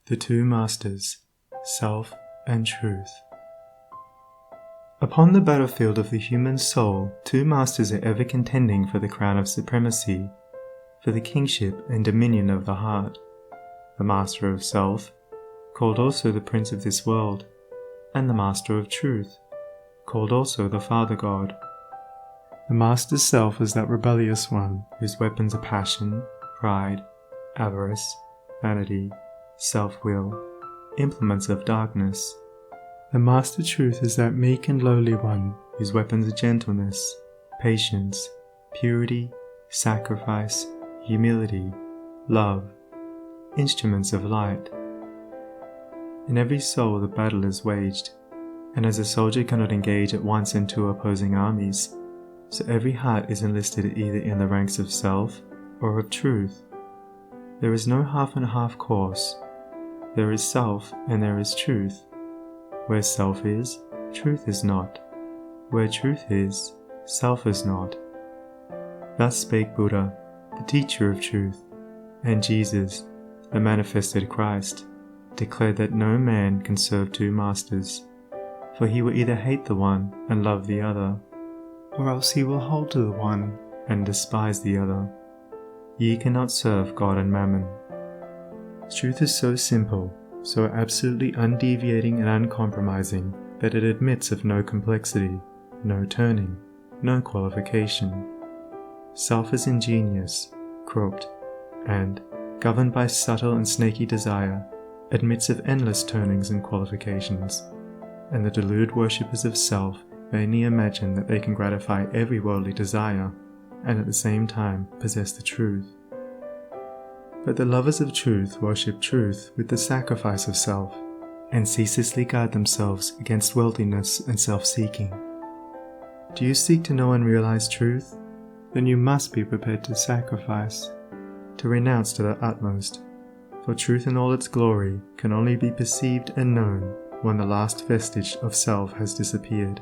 The two masters, self and truth. Upon the battlefield of the human soul, two masters are ever contending for the crown of supremacy, for the kingship and dominion of the heart. The master of self, called also the prince of this world, and the master of truth, called also the Father God. The master's self is that rebellious one whose weapons are passion, pride, avarice, vanity, self-will, implements of darkness. The master truth is that meek and lowly one whose weapons are gentleness, patience, purity, sacrifice, humility, love, instruments of light. In every soul the battle is waged, and as a soldier cannot engage at once in two opposing armies, so every heart is enlisted either in the ranks of self or of truth. There is no half and half course. There is self and there is truth. Where self is, truth is not. Where truth is, self is not. Thus spake Buddha, the teacher of truth, and Jesus, the manifested Christ, declared that no man can serve two masters, for he will either hate the one and love the other, or else he will hold to the one and despise the other. Ye cannot serve God and mammon. Truth is so simple, so absolutely undeviating and uncompromising, that it admits of no complexity, no turning, no qualification. Self is ingenious, crooked, and, governed by subtle and snaky desire, admits of endless turnings and qualifications, and the deluded worshippers of self vainly imagine that they can gratify every worldly desire, and at the same time possess the truth. But the lovers of truth worship truth with the sacrifice of self, and ceaselessly guard themselves against worldliness and self-seeking. Do you seek to know and realize truth? Then you must be prepared to sacrifice, to renounce to the utmost, for truth in all its glory can only be perceived and known when the last vestige of self has disappeared.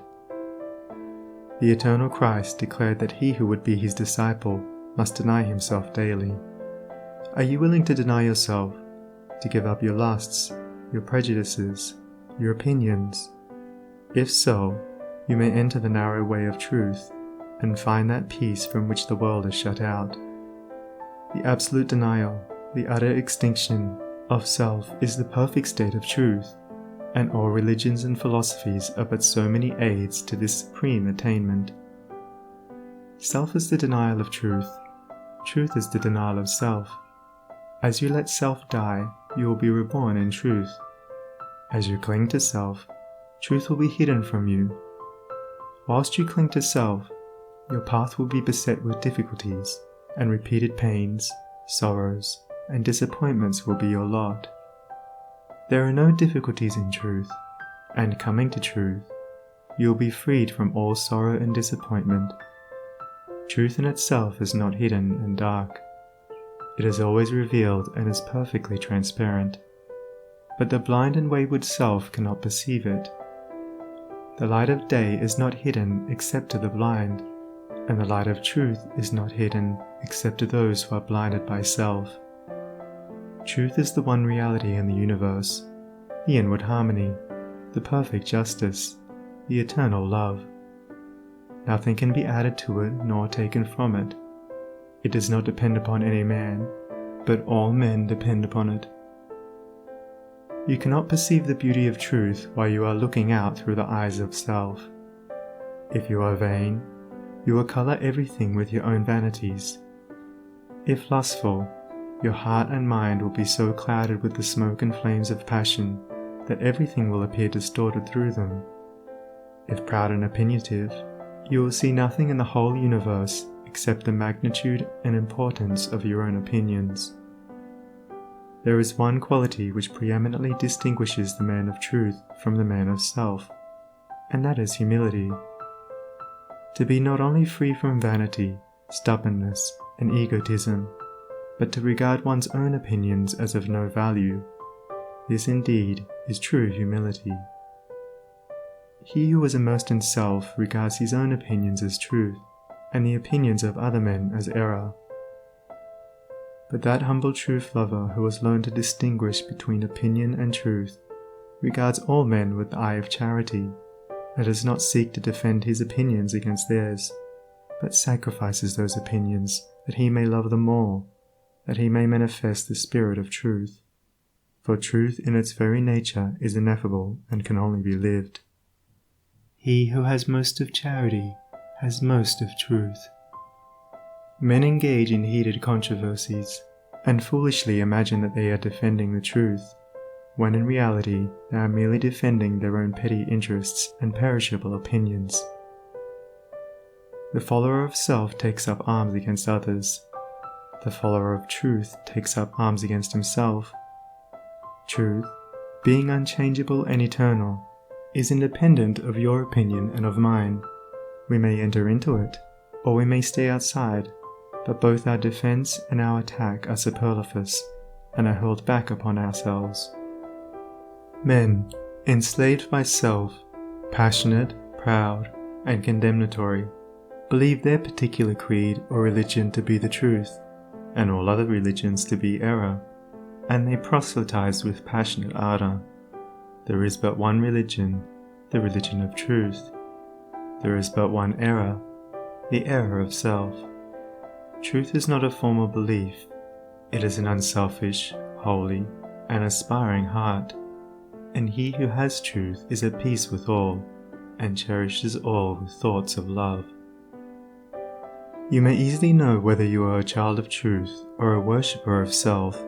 The eternal Christ declared that he who would be his disciple must deny himself daily. Are you willing to deny yourself, to give up your lusts, your prejudices, your opinions? If so, you may enter the narrow way of truth, and find that peace from which the world is shut out. The absolute denial, the utter extinction of self is the perfect state of truth, and all religions and philosophies are but so many aids to this supreme attainment. Self is the denial of truth. Truth is the denial of self. As you let self die, you will be reborn in truth. As you cling to self, truth will be hidden from you. Whilst you cling to self, your path will be beset with difficulties, and repeated pains, sorrows, and disappointments will be your lot. There are no difficulties in truth, and coming to truth, you will be freed from all sorrow and disappointment. Truth in itself is not hidden and dark. It is always revealed and is perfectly transparent, but the blind and wayward self cannot perceive it. The light of day is not hidden except to the blind, and the light of truth is not hidden except to those who are blinded by self. Truth is the one reality in the universe, the inward harmony, the perfect justice, the eternal love. Nothing can be added to it nor taken from it. It does not depend upon any man, but all men depend upon it. You cannot perceive the beauty of truth while you are looking out through the eyes of self. If you are vain, you will colour everything with your own vanities. If lustful, your heart and mind will be so clouded with the smoke and flames of passion that everything will appear distorted through them. If proud and opinionative, you will see nothing in the whole universe except the magnitude and importance of your own opinions. There is one quality which preeminently distinguishes the man of truth from the man of self, and that is humility. To be not only free from vanity, stubbornness, and egotism, but to regard one's own opinions as of no value. This indeed is true humility. He who is immersed in self regards his own opinions as truth, and the opinions of other men as error. But that humble truth lover who has learned to distinguish between opinion and truth regards all men with the eye of charity, and does not seek to defend his opinions against theirs, but sacrifices those opinions that he may love them more, that he may manifest the spirit of truth. For truth in its very nature is ineffable and can only be lived. He who has most of charity has most of truth. Men engage in heated controversies, and foolishly imagine that they are defending the truth, when in reality they are merely defending their own petty interests and perishable opinions. The follower of self takes up arms against others. The follower of truth takes up arms against himself. Truth, being unchangeable and eternal, is independent of your opinion and of mine. We may enter into it, or we may stay outside, but both our defense and our attack are superfluous, and are hurled back upon ourselves. Men, enslaved by self, passionate, proud, and condemnatory, believe their particular creed or religion to be the truth, and all other religions to be error, and they proselytize with passionate ardor. There is but one religion, the religion of truth. There is but one error, the error of self. Truth is not a formal belief, it is an unselfish, holy, and aspiring heart, and he who has truth is at peace with all, and cherishes all with thoughts of love. You may easily know whether you are a child of truth or a worshipper of self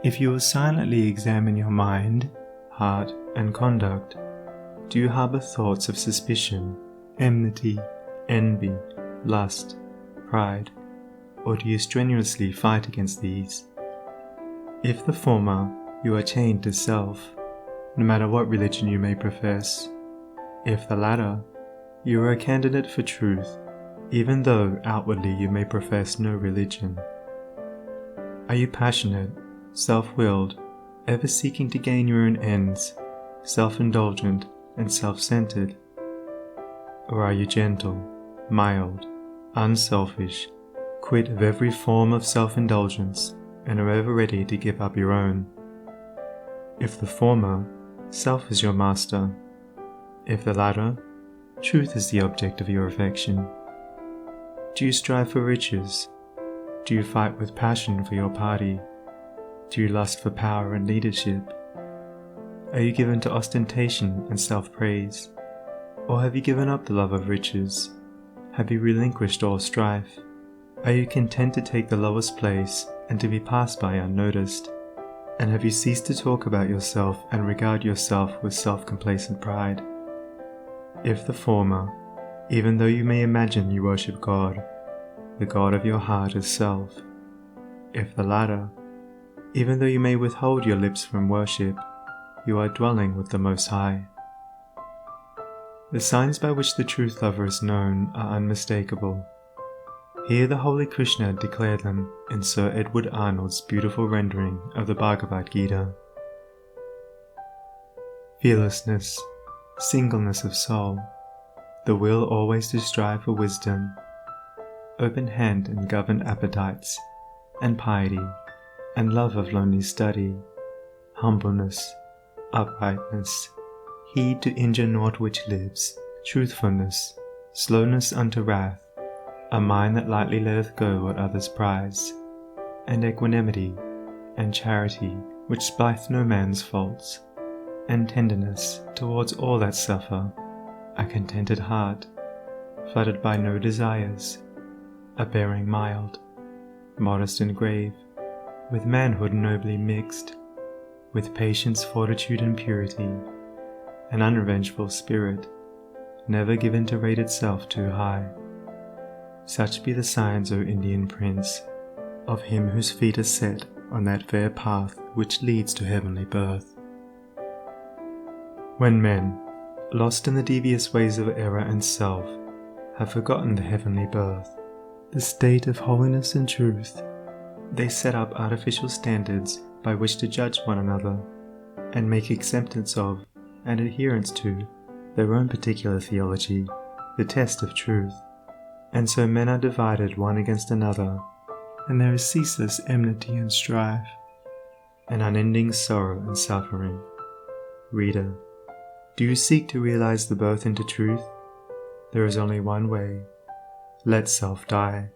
if you will silently examine your mind, heart, and conduct. Do you harbor thoughts of suspicion, enmity, envy, lust, pride, or do you strenuously fight against these? If the former, you are chained to self, no matter what religion you may profess. If the latter, you are a candidate for truth, even though outwardly you may profess no religion. Are you passionate, self-willed, ever seeking to gain your own ends, self-indulgent and self-centered? Or are you gentle, mild, unselfish, quit of every form of self-indulgence, and are ever ready to give up your own? If the former, self is your master. If the latter, truth is the object of your affection. Do you strive for riches? Do you fight with passion for your party? Do you lust for power and leadership? Are you given to ostentation and self-praise? Or have you given up the love of riches? Have you relinquished all strife? Are you content to take the lowest place and to be passed by unnoticed? And have you ceased to talk about yourself and regard yourself with self-complacent pride? If the former, even though you may imagine you worship God, the God of your heart is self. If the latter, even though you may withhold your lips from worship, you are dwelling with the Most High. The signs by which the truth lover is known are unmistakable. Here the holy Krishna declared them in Sir Edward Arnold's beautiful rendering of the Bhagavad Gita. Fearlessness, singleness of soul, the will always to strive for wisdom, open hand and governed appetites, and piety, and love of lonely study, humbleness, uprightness, heed to injure naught which lives, truthfulness, slowness unto wrath, a mind that lightly letteth go what others prize, and equanimity, and charity which spiteth no man's faults, and tenderness towards all that suffer, a contented heart, fluttered by no desires, a bearing mild, modest and grave, with manhood nobly mixed, with patience, fortitude, and purity, an unrevengeful spirit, never given to rate itself too high. Such be the signs, O Indian Prince, of him whose feet are set on that fair path which leads to heavenly birth. When men, lost in the devious ways of error and self, have forgotten the heavenly birth, the state of holiness and truth, they set up artificial standards by which to judge one another, and make acceptance of and adherence to their own particular theology, the test of truth. And so men are divided one against another, and there is ceaseless enmity and strife, and unending sorrow and suffering. Reader, do you seek to realize the birth into truth? There is only one way. Let self die.